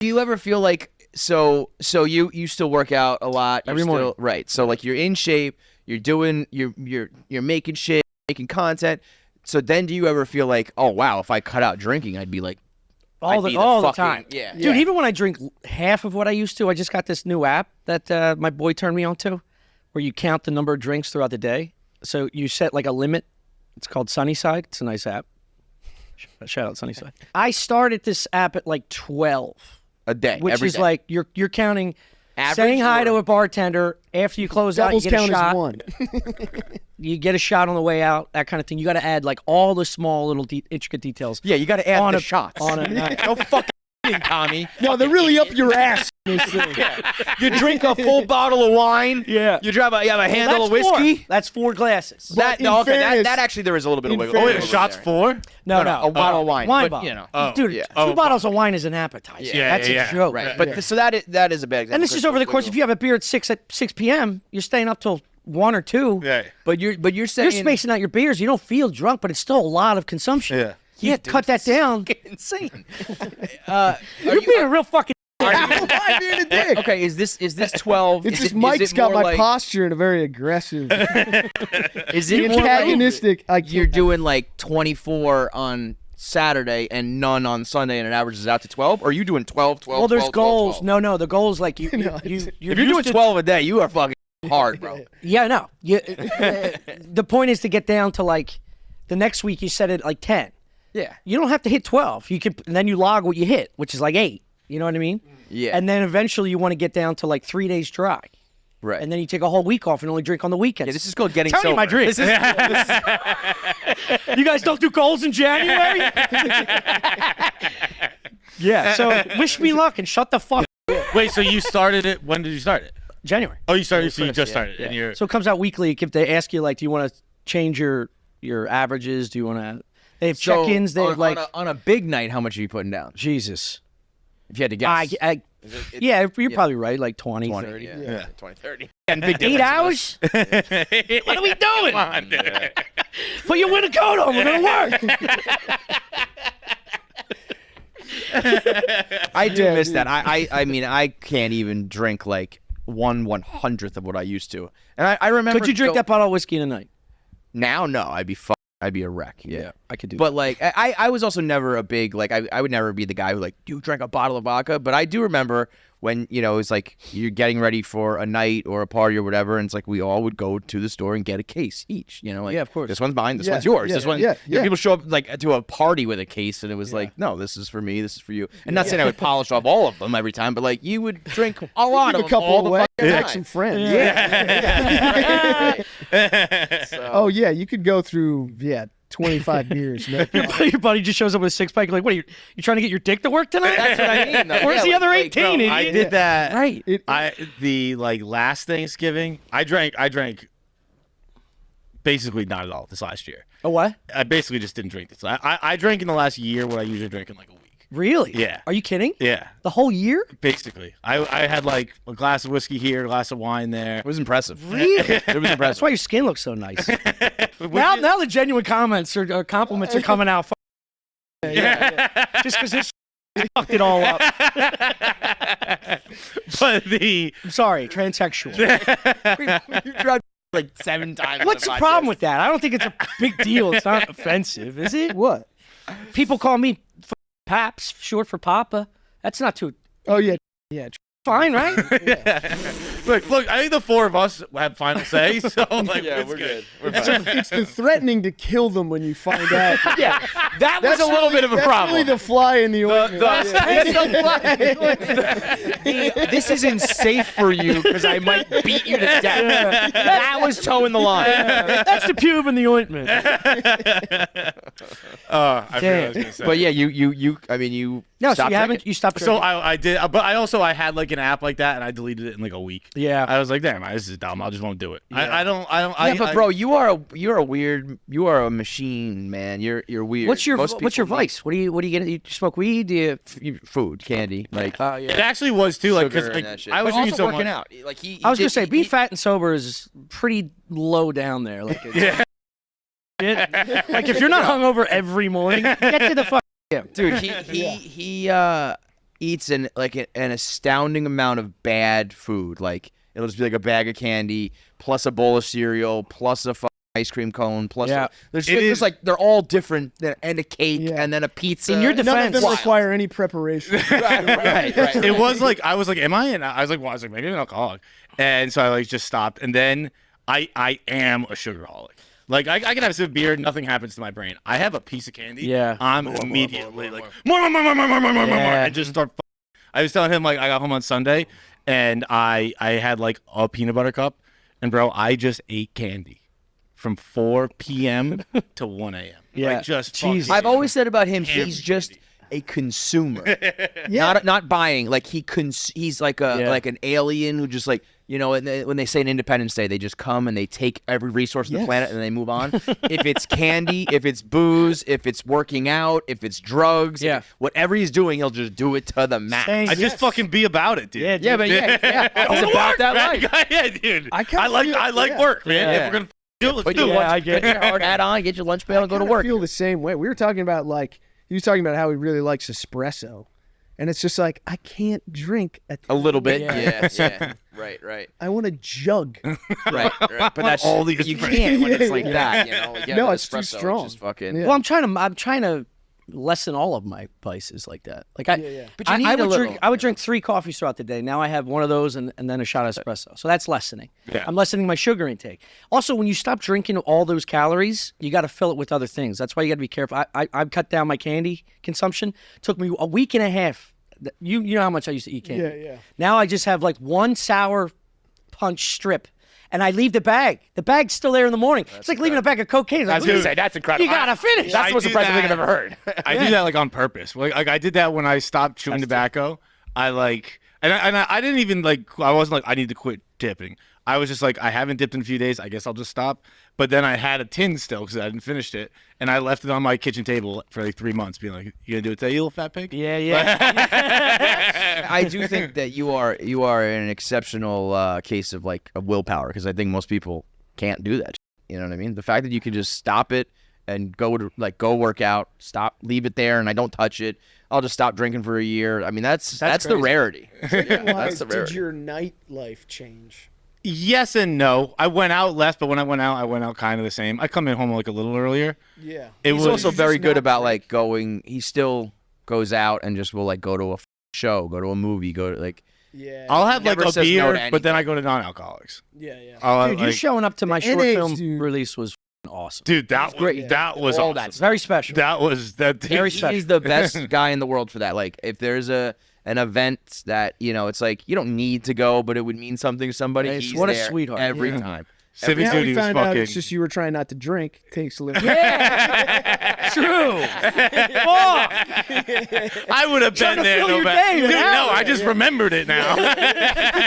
Do you ever feel like so you still work out a lot Every morning, right? So like you're in shape, you're making shit, making content. So then do you ever feel like, oh wow, if I cut out drinking, I'd be like all the time. Yeah, dude. Even when I drink half of what I used to, I just got this new app that my boy turned me on to, where you count the number of drinks throughout the day. So you set like a limit. It's called Sunnyside. It's a nice app. Shout out Sunnyside. I started this app at like 12 a day, which is day. like you're counting. Average saying hi to a bartender after you close out, you get a shot. One. You get a shot on the way out, that kind of thing. You got to add like all the small little intricate details. Yeah, you got to add on the shots. On a night. No fucking Tommy. No, they're really up your ass. You drink a full bottle of wine. Yeah. You have a handle of whiskey. That's 4 glasses. That actually there is a little bit of wiggle. Oh wait, shots there. 4? No, a bottle of wine. Wine but, bottle. You know, dude, 2 bottles of wine is an appetizer. That's a joke. Right. But so that is a bad example. And this is over the course. If you have a beer at 6 p.m., you're staying up till 1 or 2. Yeah. But you're saying you're spacing out your beers. You don't feel drunk, but it's still a lot of consumption. Yeah. You cut that down. Insane. You're being a real fucking. Why being a dick? Okay, is this 12? It's just Mike's got my posture in a very aggressive, is it antagonistic? Like you're doing like 24 on Saturday and none on Sunday, and it averages out to 12? Or are you doing 12? Well, there's 12, goals. 12? No, the goals like if you're doing 12 a day, you are fucking hard, bro. Yeah, no. The point is to get down to like the next week. You set it like 10. Yeah. You don't have to hit 12. You can, and then you log what you hit, which is like 8. You know what I mean? Yeah. And then eventually you want to get down to like 3 days dry. Right. And then you take a whole week off and only drink on the weekends. Yeah, this is called getting Tell sober. me my dream. You guys don't do goals in January? Yeah. So wish me luck and shut the fuck up. Wait, so you started it? When did you start it? January. Oh, you started. So you just started. Yeah. And you're... So it comes out weekly. If they ask you like, do you want to change your averages? Do you want to? They have check-ins. They have like on a big night. How much are you putting down? Jesus. If you had to guess. Yeah, you're probably right. Like 20 30. Yeah. 20, 30. And big 8 hours? What are we doing? Come on, dude. Put your winter coat on. We're going to work. I do miss that. I mean, I can't even drink like 1/100th of what I used to. And I remember. Could you drink that bottle of whiskey in a night? Now, no. I'd be a wreck. Yeah, I could do but like I was also never a big like I would never be the guy who like you drank a bottle of vodka. But I do remember when it was like you're getting ready for a night or a party or whatever, and it's like we all would go to the store and get a case each. Like, yeah, of course. This one's mine. This one's yours. This one. People show up like to a party with a case, and it was like, no, this is for me. This is for you. And not saying I would polish off all of them every time, but like you would drink a lot of a couple all the away, fucking back time. some friends. So, Oh yeah, you could go through 25 beers. No. Your buddy just shows up with a 6-pack. Like, what are you trying to get your dick to work tonight? That's what I mean. Though. Where's the other 18? Bro, idiot? I did that. Right. The last Thanksgiving, I drank basically not at all this last year. A what? I basically just didn't drink this. I drank in the last year what I usually drink in like a week. Really? Yeah. Are you kidding? Yeah. The whole year? Basically. I had like a glass of whiskey here, a glass of wine there. It was impressive. Really? It was That's impressive. why your skin looks so nice. now the genuine comments or compliments are coming out. Just because this fucked it all up. But I'm sorry, transsexual. You tried like 7 times. What's the problem with that? I don't think it's a big deal. It's not offensive, is it? What? People call me Paps, short for Papa. That's not too Oh yeah. fine, right? Look, I think the 4 of us have final say, so like, Yeah, it's we're good. It's the threatening to kill them when you find out. Yeah, that was a little bit of a That's problem. really the fly in the ointment. This isn't safe for you because I might beat you to death. That was toeing the line. That's the pube in the ointment. I forgot what I was gonna say. But yeah, you. I mean, you. No, so stopped you haven't. drinking. You stopped So drinking. I did, but I had like an app like that, and I deleted it in like a week. Yeah. I was like, damn, this is dumb. I just won't do it. Yeah. I don't. Yeah, but bro, you are a weird. You are a machine, man. You're weird. What's your Most people vice? What do you get? You smoke weed? Do you? Food, candy, like. It actually was too, like, because sugar and that like, shit. I was But drinking also so working much. out. Like he I was did- gonna say, he- be fat and sober is pretty low down there. Like, Yeah. like if you're not hungover every morning, get to the fuck. dude. He eats an astounding amount of bad food. Like it'll just be like a bag of candy plus a bowl of cereal plus a ice cream cone plus there's like they're all different and a cake and then a pizza. In your None defense, of them require any preparation. right. It was like I was like, am I? And I was like, well, maybe I'm an alcoholic. And so I like just stopped. And then I am a sugarholic. Like I can have some beer, nothing happens to my brain. I have a piece of candy. Yeah. I'm immediately like more, and just start. I was telling him like I got home on Sunday, and I had like a peanut butter cup, and bro, I just ate candy from 4 p.m. to 1 a.m. Yeah. Like just Jesus. I've always said about him, Hammered he's just a consumer, Yeah. not buying. Like he's like like an alien who just like when they say an Independence Day, they just come and they take every resource on the planet and they move on. If it's candy, if it's booze, if it's working out, if it's drugs, whatever he's doing, he'll just do it to the max. I just fucking be about it, dude. Yeah, But he's about that life. Yeah, dude. I like work, man. Yeah. If we're gonna do it, let's Put do your, it. put your hard hat on, get your lunch pail, and go to work. I feel the same way. We were talking about he was talking about how he really likes espresso, and it's just like I can't drink A little bit, Yeah. right. I want a jug. Right. But that's all these you friends. can't when it's Yeah, like yeah. that. Like, No, an it's too espresso, strong. Just fucking, Yeah. Well, I'm trying to lessen all of my vices like that. Like But you need I a would little. drink. I would drink 3 coffees throughout the day. Now I have one of those and then a shot of espresso. So that's lessening. Yeah. I'm lessening my sugar intake. Also, when you stop drinking all those calories, you got to fill it with other things. That's why you got to be careful. I've cut down my candy consumption. Took me a week and a half. You know how much I used to eat candy. Yeah. Now I just have like one sour punch strip. And I leave the bag. The bag's still there in the morning. It's like leaving a bag of cocaine. It's like, that's incredible. you gotta finish. That's the most I do impressive thing I've that. ever heard. I do that like on purpose. Like I did that when I stopped chewing tobacco. I didn't even I wasn't like I need to quit dipping. I was just like I haven't dipped in a few days. I guess I'll just stop. But then I had a tin still because I hadn't finished it, and I left it on my kitchen table for like 3 months, being like, "You gonna do it today, you little fat pig?" Yeah. I do think that you are an exceptional case of like a willpower because I think most people can't do that. You know what I mean? The fact that you can just stop it and go work out, leave it there, and I don't touch it. I'll just stop drinking for a year. I mean, that's the crazy. rarity. Yeah, Why that's the did rarity. your nightlife change? Yes and no. I went out less, but when I went out kind of the same. I come in home like a little earlier. Yeah. He's also very just good not about drink. like going. He still goes out and just will like go to a show, go to a movie, go to like. Yeah. I'll have like Never a says no beer, to but then I go to non-alcoholics. Yeah. Dude, you showing up to my short NAs, film dude. release was awesome. Dude, that was great. that was All awesome. that It's very special. That was that. Very special. He's the best guy in the world for that. Like, if there's an event that it's like you don't need to go, but it would mean something to somebody. Yes, He's what a there sweetheart. every Yeah. time. Civic Now duty we was found out fucking. it's just you were trying not to drink. Takes a little. True. I would have Trying been to there. fill No your matter. day Dude, with no, alcohol. I just remembered it now.